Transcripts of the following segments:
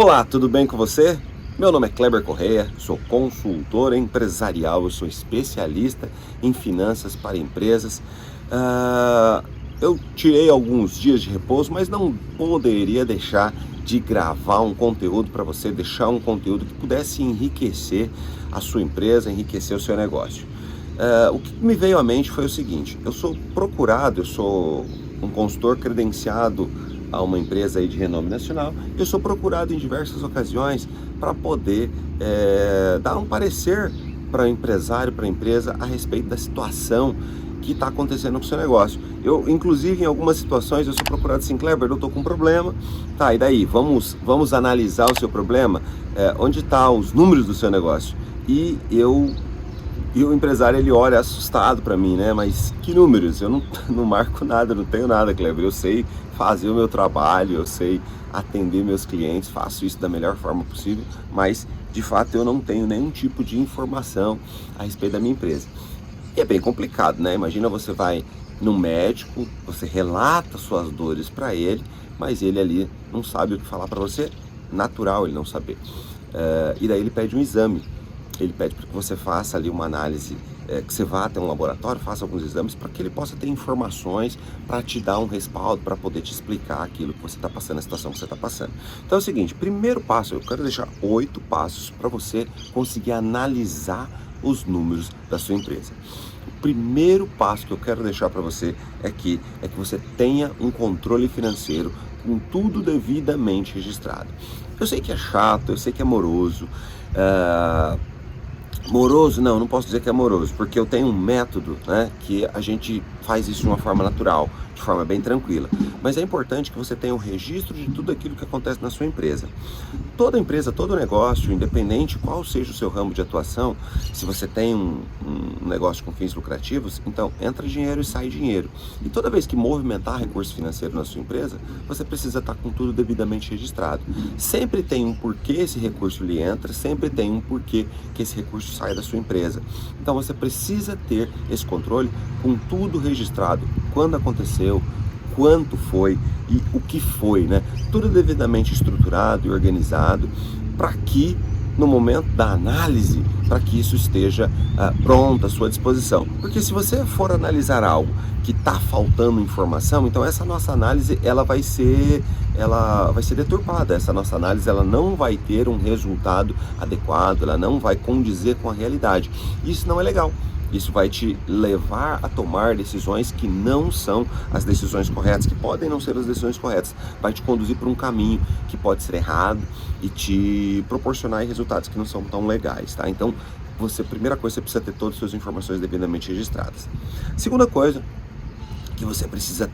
Olá, tudo bem com você? Meu nome é Kleber Correia, sou consultor empresarial, eu sou especialista em finanças para empresas. Eu tirei alguns dias de repouso, mas não poderia deixar de gravar um conteúdo para você, deixar um conteúdo que pudesse enriquecer a sua empresa, enriquecer o seu negócio. O que me veio à mente foi o seguinte: eu sou procurado, eu sou um consultor credenciado a uma empresa aí de renome nacional. Eu sou procurado em diversas ocasiões para poder dar um parecer para o empresário, para a empresa, a respeito da situação que está acontecendo com o seu negócio. Eu, inclusive, em algumas situações, eu sou procurado assim: Kleber, eu estou com um problema. Tá, e daí? Vamos analisar o seu problema? Onde estão os números do seu negócio? E o empresário, ele olha assustado para mim, né? Mas que números? Eu não marco nada, não tenho nada, Kleber. Eu sei fazer o meu trabalho, eu sei atender meus clientes, faço isso da melhor forma possível, mas de fato eu não tenho nenhum tipo de informação a respeito da minha empresa. E é bem complicado, né? Imagina, você vai num médico, você relata suas dores para ele, mas ele ali não sabe o que falar para você. Natural ele não saber. E daí ele pede um exame. Ele pede para que você faça ali uma análise, que você vá até um laboratório, faça alguns exames para que ele possa ter informações para te dar um respaldo, para poder te explicar aquilo que você está passando, a situação que você está passando. Então é o seguinte: primeiro passo, eu quero deixar 8 passos para você conseguir analisar os números da sua empresa. O primeiro passo que eu quero deixar para você é que você tenha um controle financeiro com tudo devidamente registrado. Eu sei que é chato, eu sei que é moroso. Moroso, não posso dizer que é moroso, porque eu tenho um método, né, que a gente faz isso de uma forma natural, de forma bem tranquila. Mas é importante que você tenha um registro de tudo aquilo que acontece na sua empresa. Toda empresa, todo negócio, independente qual seja o seu ramo de atuação, se você tem um negócio com fins lucrativos, então entra dinheiro e sai dinheiro. E toda vez que movimentar recurso financeiro na sua empresa, você precisa estar com tudo devidamente registrado. Sempre tem um porquê esse recurso lhe entra, sempre tem um porquê que esse recurso sai da sua empresa. Então você precisa ter esse controle com tudo registrado: quando aconteceu, quanto foi e o que foi, né? Tudo devidamente estruturado e organizado, para que no momento da análise, para que isso esteja pronto à sua disposição. Porque se você for analisar algo que está faltando informação, então essa nossa análise ela vai ser deturpada. Essa nossa análise ela não vai ter um resultado adequado, ela não vai condizer com a realidade. Isso não é legal. Isso vai te levar a tomar decisões que não são as decisões corretas, que podem não ser as decisões corretas. Vai te conduzir por um caminho que pode ser errado e te proporcionar resultados que não são tão legais, tá? Então, primeira coisa, você precisa ter todas as suas informações devidamente registradas. Segunda coisa que você precisa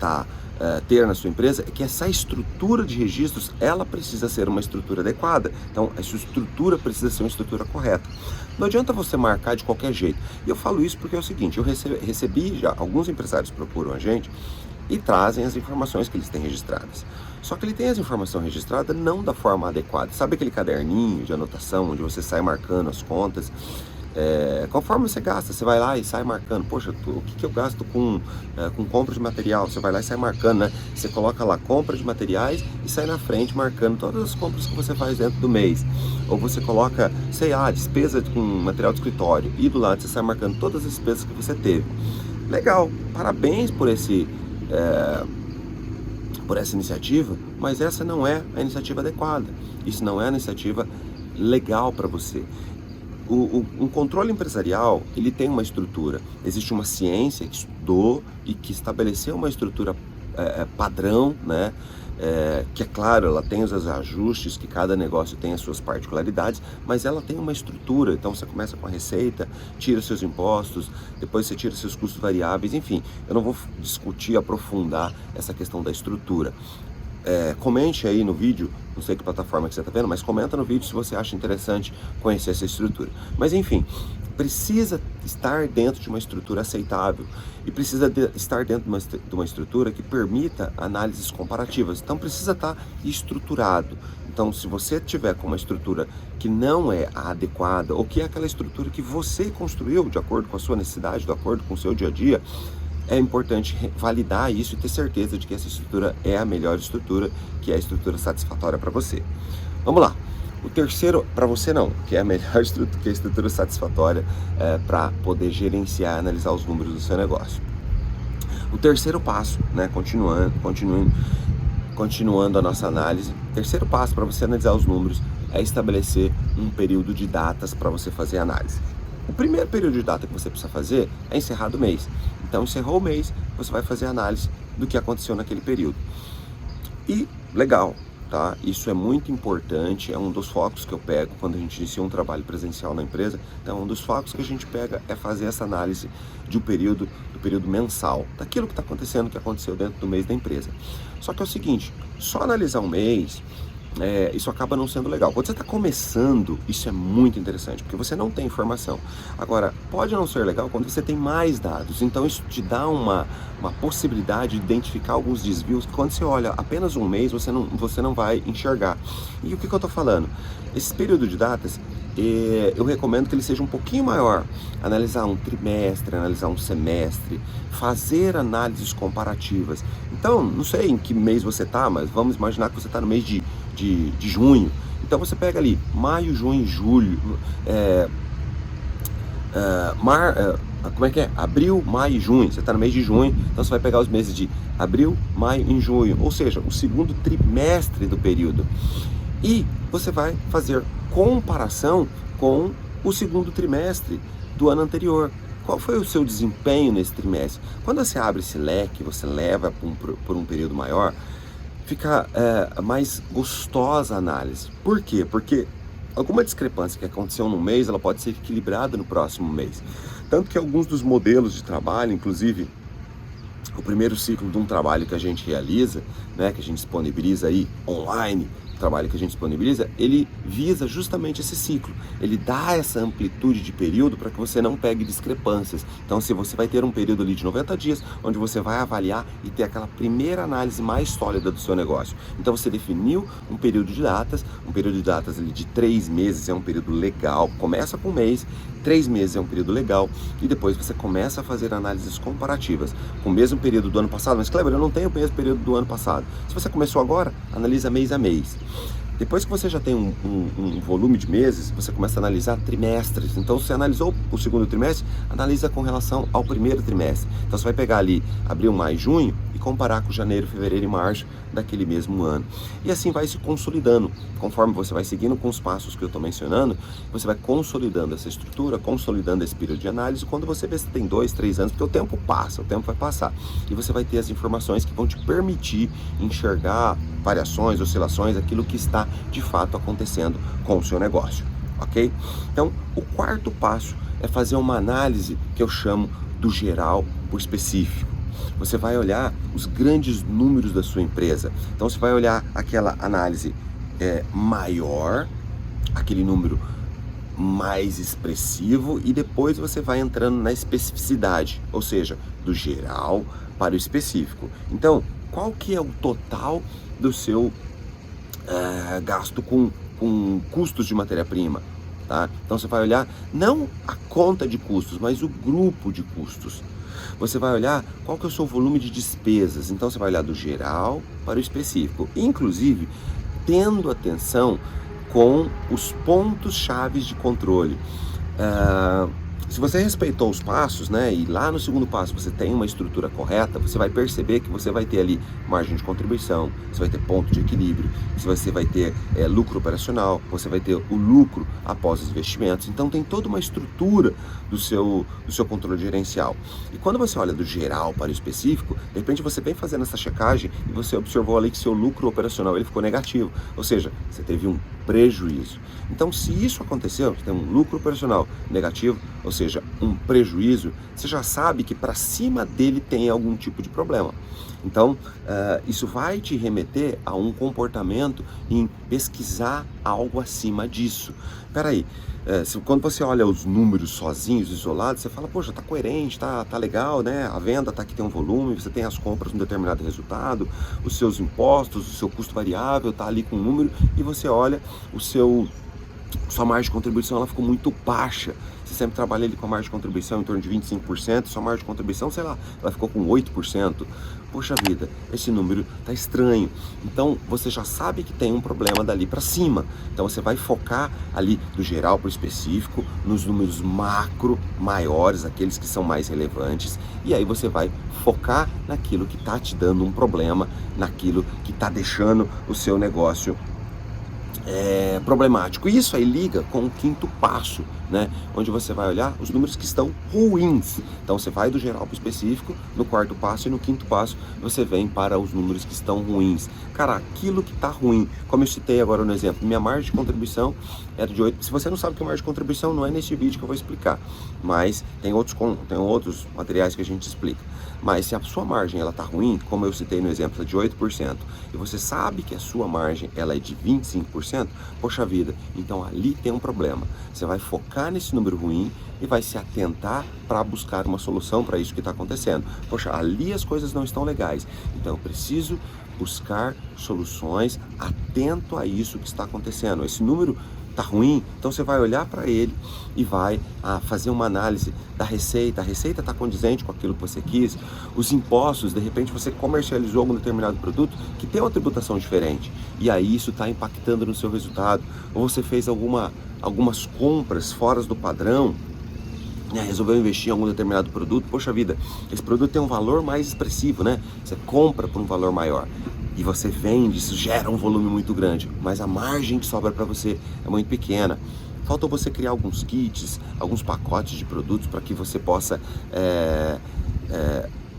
ter na sua empresa é que essa estrutura de registros, ela precisa ser uma estrutura adequada. Então, essa estrutura precisa ser uma estrutura correta. Não adianta você marcar de qualquer jeito. E eu falo isso porque é o seguinte: eu recebi já, alguns empresários procuram a gente e trazem as informações que eles têm registradas. Só que ele tem as informações registradas não da forma adequada. Sabe aquele caderninho de anotação onde você sai marcando as contas? Conforme você gasta, você vai lá e sai marcando. Poxa, o que eu gasto com compra de material? Você vai lá e sai marcando, né? Você coloca lá compra de materiais e sai na frente marcando todas as compras que você faz dentro do mês. Ou você coloca, sei lá, despesa com material de escritório, e do lado você sai marcando todas as despesas que você teve. Legal, parabéns por essa iniciativa, mas essa não é a iniciativa adequada. Isso não é a iniciativa legal para você. Um controle empresarial, ele tem uma estrutura. Existe uma ciência que estudou e que estabeleceu uma estrutura padrão, né? Que é claro, ela tem os ajustes, que cada negócio tem as suas particularidades, mas ela tem uma estrutura. Então você começa com a receita, tira seus impostos, depois você tira seus custos variáveis, enfim. Eu não vou discutir, aprofundar essa questão da estrutura. Comente aí no vídeo, não sei que plataforma que você está vendo, mas comenta no vídeo se você acha interessante conhecer essa estrutura. Mas enfim, precisa estar dentro de uma estrutura aceitável e precisa estar dentro de uma estrutura que permita análises comparativas. Então precisa estar estruturado. Então, se você tiver com uma estrutura que não é a adequada, ou que é aquela estrutura que você construiu de acordo com a sua necessidade, de acordo com o seu dia a dia, é importante validar isso e ter certeza de que essa estrutura é a melhor estrutura, que é a estrutura satisfatória para você. Vamos lá. O terceiro, para você não, que é a melhor estrutura, que é a estrutura satisfatória para poder gerenciar e analisar os números do seu negócio. O terceiro passo, né, continuando a nossa análise, o terceiro passo para você analisar os números é estabelecer um período de datas para você fazer a análise. O primeiro período de data que você precisa fazer é encerrado o mês. Então, encerrou o mês, você vai fazer a análise do que aconteceu naquele período. E, legal, tá? Isso é muito importante, é um dos focos que eu pego quando a gente inicia um trabalho presencial na empresa. Então, um dos focos que a gente pega é fazer essa análise do período mensal, daquilo que está acontecendo, que aconteceu dentro do mês da empresa. Só que é o seguinte, só analisar um mês, isso acaba não sendo legal. Quando você está começando, isso é muito interessante, porque você não tem informação. Agora, pode não ser legal quando você tem mais dados. Então, isso te dá uma possibilidade de identificar alguns desvios que quando você olha apenas um mês, você não vai enxergar. E o que eu estou falando? Esse período de datas, eu recomendo que ele seja um pouquinho maior. Analisar um trimestre, analisar um semestre, fazer análises comparativas. Então, não sei em que mês você está, mas vamos imaginar que você está no mês de junho. Então você pega ali maio, junho, julho, abril, maio e junho. Você está no mês de junho, então você vai pegar os meses de abril, maio e junho, ou seja, o segundo trimestre do período. E você vai fazer comparação com o segundo trimestre do ano anterior. Qual foi o seu desempenho nesse trimestre? Quando você abre esse leque, você leva por um período maior, fica mais gostosa a análise. Por quê? Porque alguma discrepância que aconteceu num mês, ela pode ser equilibrada no próximo mês. Tanto que alguns dos modelos de trabalho, inclusive o primeiro ciclo de um trabalho que a gente realiza, né, que a gente disponibiliza aí online, o trabalho que a gente disponibiliza, ele visa justamente esse ciclo. Ele dá essa amplitude de período para que você não pegue discrepâncias. Então, se você vai ter um período ali de 90 dias, onde você vai avaliar e ter aquela primeira análise mais sólida do seu negócio. Então, você definiu um período de datas ali de 3 meses é um período legal. Começa com um mês, 3 meses é um período legal, e depois você começa a fazer análises comparativas com o mesmo período do ano passado. Mas, Kleber, eu não tenho o mesmo período do ano passado. Se você começou agora, analisa mês a mês. Depois que você já tem um volume de meses, você começa a analisar trimestres. Então, se você analisou o segundo trimestre, analisa com relação ao primeiro trimestre. Então, você vai pegar ali abril, maio, junho e comparar com janeiro, fevereiro e março daquele mesmo ano. E assim vai se consolidando. Conforme você vai seguindo com os passos que eu estou mencionando, você vai consolidando essa estrutura, consolidando esse período de análise. Quando você vê se tem 2, 3 anos, porque o tempo passa, o tempo vai passar. E você vai ter as informações que vão te permitir enxergar variações, oscilações, aquilo que está de fato acontecendo com o seu negócio, ok? Então, o quarto passo é fazer uma análise que eu chamo do geral por específico. Você vai olhar os grandes números da sua empresa. Então, você vai olhar aquela análise maior, aquele número mais expressivo, e depois você vai entrando na especificidade, ou seja, do geral para o específico. Então, qual que é o total do seu gasto com custos de matéria-prima, tá? Então você vai olhar não a conta de custos, mas o grupo de custos. Você vai olhar qual que é o seu volume de despesas. Então você vai olhar do geral para o específico, inclusive tendo atenção com os pontos chaves de controle. Se você respeitou os passos, né, e lá no segundo passo você tem uma estrutura correta, você vai perceber que você vai ter ali margem de contribuição, você vai ter ponto de equilíbrio, você vai ter lucro operacional, você vai ter o lucro após os investimentos. Então tem toda uma estrutura do seu controle gerencial. E quando você olha do geral para o específico, de repente você vem fazendo essa checagem e você observou ali que seu lucro operacional ele ficou negativo, ou seja, você teve um prejuízo. Então, se isso aconteceu, você tem um lucro operacional negativo, ou seja, um prejuízo, você já sabe que para cima dele tem algum tipo de problema. Então, isso vai te remeter a um comportamento em pesquisar algo acima disso. Peraí, quando você olha os números sozinhos, isolados, você fala, poxa, tá coerente, tá legal, né? A venda tá aqui, tem um volume, você tem as compras com um determinado resultado, os seus impostos, o seu custo variável tá ali com um número, e você olha o seu sua margem de contribuição ela ficou muito baixa. Você sempre trabalha ali com a margem de contribuição em torno de 25%, sua margem de contribuição, sei lá, ela ficou com 8%. Poxa vida, esse número tá estranho. Então, você já sabe que tem um problema dali para cima. Então, você vai focar ali do geral para o específico, nos números macro maiores, aqueles que são mais relevantes, e aí você vai focar naquilo que tá te dando um problema, naquilo que tá deixando o seu negócio problemático. E isso aí liga com o quinto passo, né? Onde você vai olhar os números que estão ruins. Então você vai do geral para o específico, no quarto passo, e no quinto passo você vem para os números que estão ruins. Cara, aquilo que está ruim, como eu citei agora no exemplo, minha margem de contribuição era de 8%. Se você não sabe o que é margem de contribuição, não é nesse vídeo que eu vou explicar, mas tem outros materiais que a gente explica. Mas se a sua margem ela tá ruim, como eu citei no exemplo, de 8%, e você sabe que a sua margem ela é de 25%, poxa vida, então ali tem um problema. Você vai focar nesse número ruim e vai se atentar para buscar uma solução para isso que está acontecendo. Poxa, ali as coisas não estão legais, então eu preciso buscar soluções atento a isso que está acontecendo. Esse número tá ruim, então você vai olhar para ele e vai fazer uma análise da receita. A receita está condizente com aquilo que você quis. Os impostos, de repente você comercializou algum determinado produto que tem uma tributação diferente, e aí isso está impactando no seu resultado. Ou você fez algumas compras fora do padrão, resolveu investir em algum determinado produto. Poxa vida, esse produto tem um valor mais expressivo, né? Você compra por um valor maior e você vende, isso gera um volume muito grande, mas a margem que sobra para você é muito pequena. Faltou você criar alguns kits, alguns pacotes de produtos para que você possa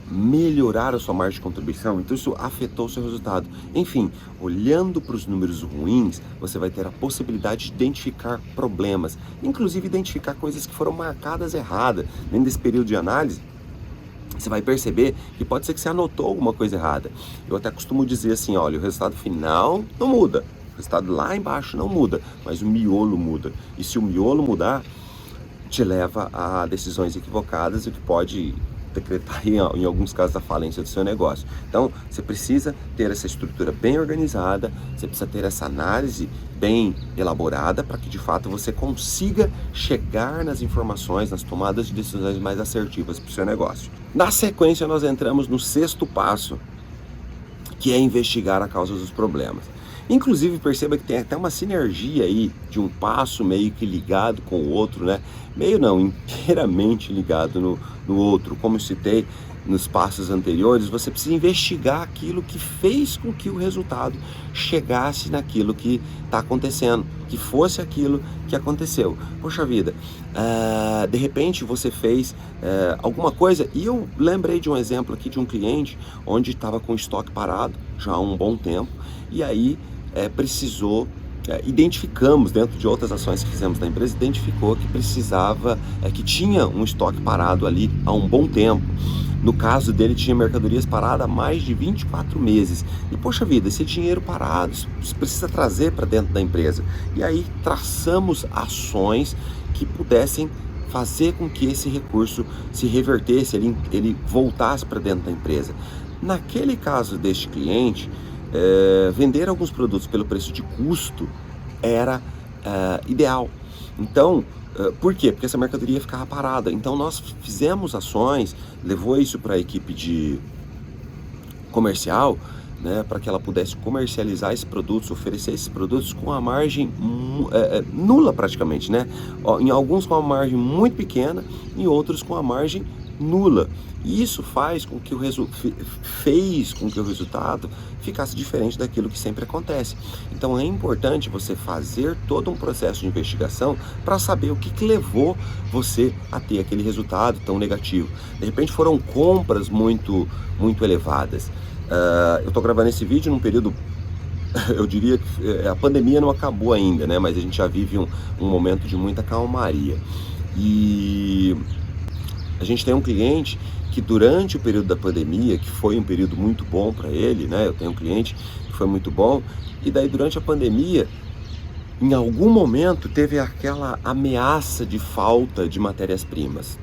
melhorar a sua margem de contribuição. Então isso afetou o seu resultado. Enfim, olhando para os números ruins, você vai ter a possibilidade de identificar problemas, inclusive identificar coisas que foram marcadas erradas. Dentro desse período de análise, você vai perceber que pode ser que você anotou alguma coisa errada. Eu até costumo dizer assim, olha, o resultado final não muda, o resultado lá embaixo não muda, mas o miolo muda. E se o miolo mudar, te leva a decisões equivocadas, o que pode decretar em alguns casos a falência do seu negócio. Então, você precisa ter essa estrutura bem organizada, você precisa ter essa análise bem elaborada para que de fato você consiga chegar nas informações, nas tomadas de decisões mais assertivas para o seu negócio. Na sequência, nós entramos no sexto passo, que é investigar a causa dos problemas. Inclusive, perceba que tem até uma sinergia aí de um passo meio que ligado com o outro, né? Meio não, inteiramente ligado no outro. Como eu citei nos passos anteriores, você precisa investigar aquilo que fez com que o resultado chegasse naquilo que está acontecendo, que fosse aquilo que aconteceu. Poxa vida, de repente você fez alguma coisa, e eu lembrei de um exemplo aqui de um cliente onde estava com o estoque parado já há um bom tempo, e aí precisou, identificamos dentro de outras ações que fizemos na empresa, identificou que precisava, que tinha um estoque parado ali há um bom tempo. No caso dele, tinha mercadorias paradas há mais de 24 meses. E poxa vida, esse dinheiro parado, isso precisa trazer para dentro da empresa. E aí traçamos ações que pudessem fazer com que esse recurso se revertesse, ele voltasse para dentro da empresa. Naquele caso deste cliente, vender alguns produtos pelo preço de custo era ideal. Então, por quê? Porque essa mercadoria ficava parada. Então nós fizemos ações, levou isso para a equipe de comercial, né, para que ela pudesse comercializar esses produtos, oferecer esses produtos com a margem nula praticamente, né? Em alguns com a margem muito pequena, em outros com a margem nula. E isso faz com que fez com que o resultado ficasse diferente daquilo que sempre acontece. Então é importante você fazer todo um processo de investigação para saber o que levou você a ter aquele resultado tão negativo. De repente foram compras muito elevadas. Eu estou gravando esse vídeo num período, eu diria que a pandemia não acabou ainda, né? Mas a gente já vive um momento de muita calmaria. E a gente tem um cliente que durante o período da pandemia, que foi um período muito bom para ele, né? Eu tenho um cliente que foi muito bom, e daí durante a pandemia, em algum momento teve aquela ameaça de falta de matérias-primas.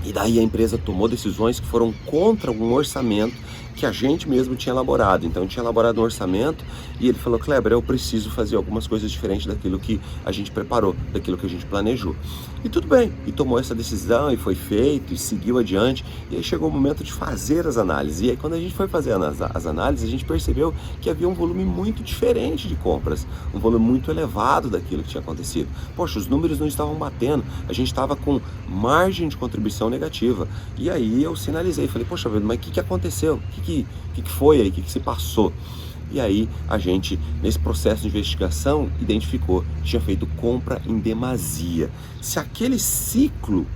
E daí a empresa tomou decisões que foram contra um orçamento que a gente mesmo tinha elaborado. Então, tinha elaborado um orçamento e ele falou: Kleber, eu preciso fazer algumas coisas diferentes daquilo que a gente preparou, daquilo que a gente planejou. E tudo bem, e tomou essa decisão e foi feito e seguiu adiante. E aí chegou o momento de fazer as análises. E aí, quando a gente foi fazer as análises, a gente percebeu que havia um volume muito diferente de compras, um volume muito elevado daquilo que tinha acontecido. Poxa, os números não estavam batendo, a gente estava com margem de contribuição negativa. E aí eu sinalizei, falei: poxa vida, mas o que aconteceu? O que foi aí? O que se passou? E aí a gente, nesse processo de investigação, identificou que tinha feito compra em demasia. Se aquele ciclo,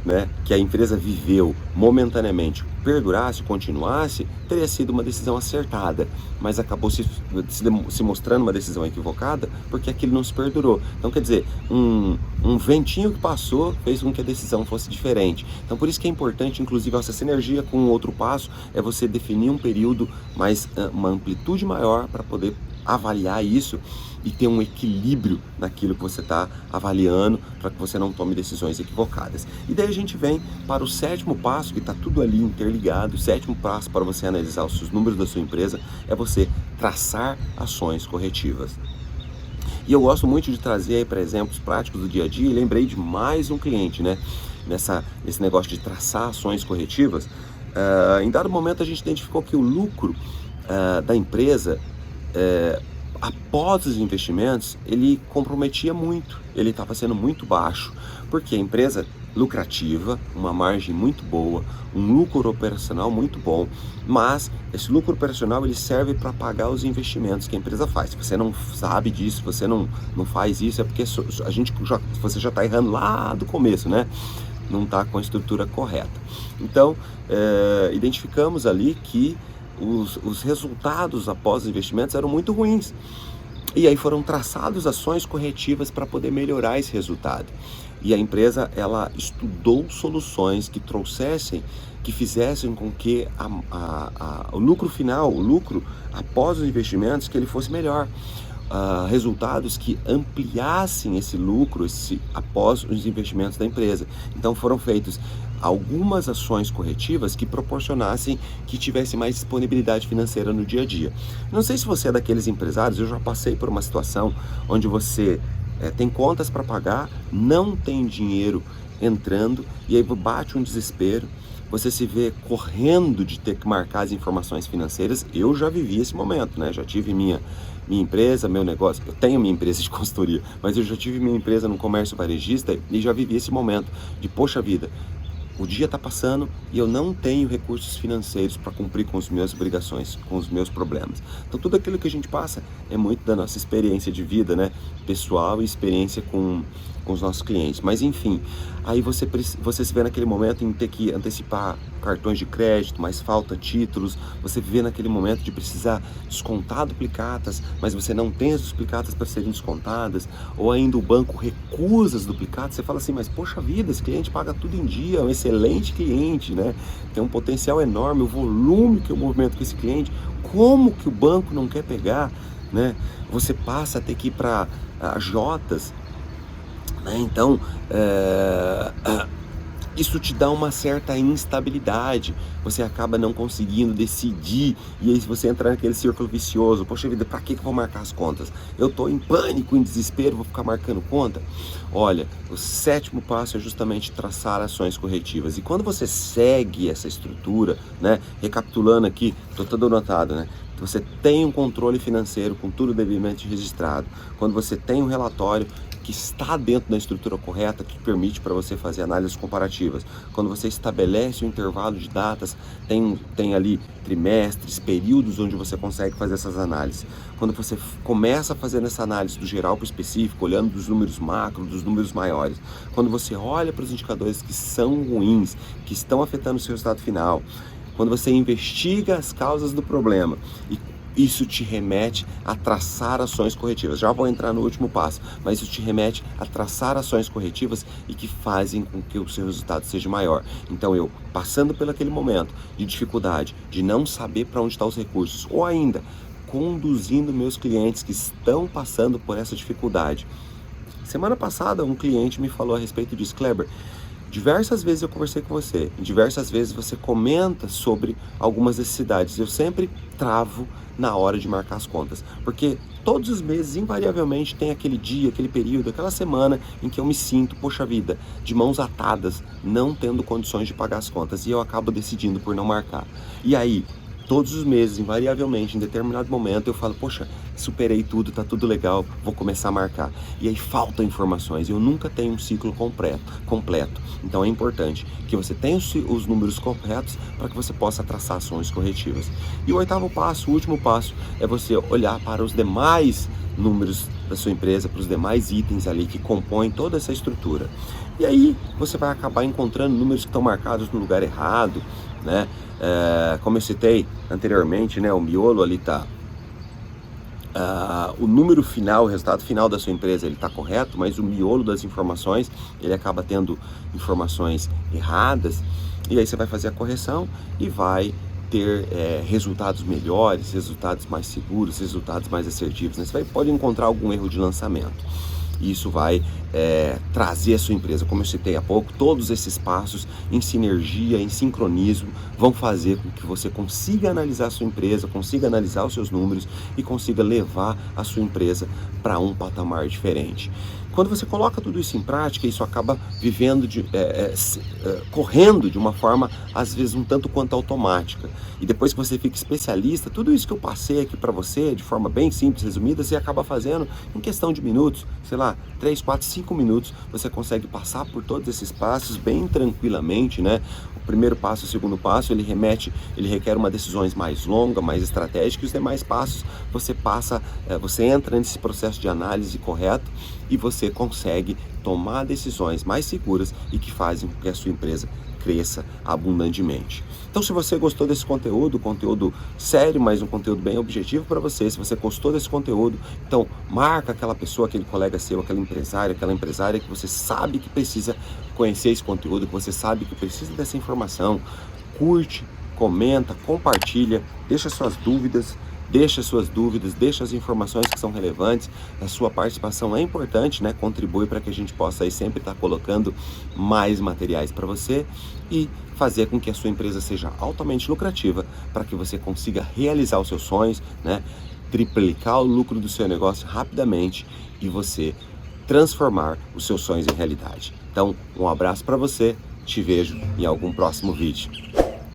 né, que a empresa viveu momentaneamente perdurasse, continuasse, teria sido uma decisão acertada, mas acabou se mostrando uma decisão equivocada porque aquilo não se perdurou. Então, quer dizer, um ventinho que passou fez com que a decisão fosse diferente. Então, por isso que é importante, inclusive, essa sinergia com o outro passo, é você definir um período uma amplitude maior para poder avaliar isso e ter um equilíbrio naquilo que você está avaliando, para que você não tome decisões equivocadas. E daí a gente vem para o sétimo passo, que está tudo ali interligado. O sétimo passo para você analisar os seus números da sua empresa é você traçar ações corretivas. E eu gosto muito de trazer aí para exemplos práticos do dia a dia, e lembrei de mais um cliente, né? Nesse negócio de traçar ações corretivas. Em dado momento a gente identificou que o lucro da empresa, após os investimentos, ele comprometia muito, ele estava sendo muito baixo, porque a empresa lucrativa, uma margem muito boa, um lucro operacional muito bom, mas esse lucro operacional ele serve para pagar os investimentos que a empresa faz. Se você não sabe disso, você não faz isso, é porque você já está errando lá do começo, né? Não está com a estrutura correta. Então, identificamos ali que os resultados após os investimentos eram muito ruins. E aí foram traçadas ações corretivas para poder melhorar esse resultado. E a empresa, ela estudou soluções que fizessem com que o lucro final, o lucro após os investimentos, que ele fosse melhor. Resultados que ampliassem esse lucro após os investimentos da empresa. Então foram feitos algumas ações corretivas que proporcionassem que tivesse mais disponibilidade financeira no dia a dia. Não sei se você é daqueles empresários, eu já passei por uma situação onde você tem contas para pagar, não tem dinheiro entrando e aí bate um desespero, você se vê correndo de ter que marcar as informações financeiras. Eu já vivi esse momento, né? Já tive minha empresa, meu negócio, eu tenho minha empresa de consultoria, mas eu já tive minha empresa no comércio varejista e já vivi esse momento de, poxa vida, o dia está passando e eu não tenho recursos financeiros para cumprir com as minhas obrigações, com os meus problemas. Então tudo aquilo que a gente passa é muito da nossa experiência de vida, né? Pessoal e experiência com os nossos clientes. Mas enfim, aí você se vê naquele momento em ter que antecipar cartões de crédito, mas falta títulos, você vê naquele momento de precisar descontar duplicatas, mas você não tem as duplicatas para serem descontadas, ou ainda o banco recusa as duplicatas, você fala assim, mas poxa vida, esse cliente paga tudo em dia, é um excelente cliente, né? Tem um potencial enorme, o volume que eu movimento com esse cliente, como que o banco não quer pegar, né? Você passa a ter que ir para ajotas, né? Então, isso te dá uma certa instabilidade, você acaba não conseguindo decidir, e aí você entra naquele círculo vicioso, poxa vida, para que eu vou marcar as contas? Eu estou em pânico, em desespero, vou ficar marcando conta? Olha, o sétimo passo é justamente traçar ações corretivas, e quando você segue essa estrutura, né, recapitulando aqui, estou todo anotado, né? Você tem um controle financeiro com tudo devidamente registrado, quando você tem um relatório que está dentro da estrutura correta, que permite para você fazer análises comparativas. Quando você estabelece um intervalo de datas, tem ali trimestres, períodos onde você consegue fazer essas análises. Quando você começa a fazer essa análise do geral para o específico, olhando dos números macro, dos números maiores, quando você olha para os indicadores que são ruins, que estão afetando o seu resultado final, quando você investiga as causas do problema e isso te remete a traçar ações corretivas. Já vou entrar no último passo, mas isso te remete a traçar ações corretivas e que fazem com que o seu resultado seja maior. Então eu, passando por aquele momento de dificuldade, de não saber para onde estão os recursos, ou ainda conduzindo meus clientes que estão passando por essa dificuldade. Semana passada um cliente me falou a respeito disso, Kleber, Diversas vezes eu conversei com você, e diversas vezes você comenta sobre algumas necessidades. Eu sempre travo na hora de marcar as contas, porque todos os meses, invariavelmente, tem aquele dia, aquele período, aquela semana em que eu me sinto, poxa vida, de mãos atadas, não tendo condições de pagar as contas, e eu acabo decidindo por não marcar. E aí, todos os meses, invariavelmente, em determinado momento, eu falo, poxa, superei tudo, tá tudo legal, vou começar a marcar. E aí faltam informações, eu nunca tenho um ciclo completo. Então é importante que você tenha os números corretos para que você possa traçar ações corretivas. E o oitavo passo, o último passo, é você olhar para os demais números da sua empresa, para os demais itens ali que compõem toda essa estrutura. E aí você vai acabar encontrando números que estão marcados no lugar errado, né? Como eu citei anteriormente, né, o miolo ali está, o número final, o resultado final da sua empresa, ele está correto, mas o miolo das informações, ele acaba tendo informações erradas, e aí você vai fazer a correção e vai ter resultados melhores, resultados mais seguros, resultados mais assertivos, né? Você pode encontrar algum erro de lançamento. Isso vai trazer a sua empresa, como eu citei há pouco, todos esses passos em sinergia, em sincronismo, vão fazer com que você consiga analisar a sua empresa, consiga analisar os seus números e consiga levar a sua empresa para um patamar diferente. Quando você coloca tudo isso em prática, isso acaba correndo de uma forma, às vezes, um tanto quanto automática. E depois que você fica especialista, tudo isso que eu passei aqui para você, de forma bem simples, resumida, você acaba fazendo em questão de minutos, sei lá, 3, 4, 5 minutos, você consegue passar por todos esses passos bem tranquilamente, né? O primeiro passo, o segundo passo, ele requer uma decisões mais longa, mais estratégica, e os demais passos você entra nesse processo de análise correto e você consegue tomar decisões mais seguras e que fazem com que a sua empresa cresça abundantemente. Então, se você gostou desse conteúdo sério, mas um conteúdo bem objetivo para você, se você gostou desse conteúdo, então marca aquela pessoa, aquele colega seu, aquela empresária que você sabe que precisa conhecer esse conteúdo, que você sabe que precisa dessa informação. Curte, comenta, compartilha, deixa suas dúvidas, deixa as informações que são relevantes. A sua participação é importante, né? Contribui para que a gente possa aí sempre estar colocando mais materiais para você e fazer com que a sua empresa seja altamente lucrativa, para que você consiga realizar os seus sonhos, né? Triplicar o lucro do seu negócio rapidamente e você transformar os seus sonhos em realidade. Então, um abraço para você, te vejo em algum próximo vídeo.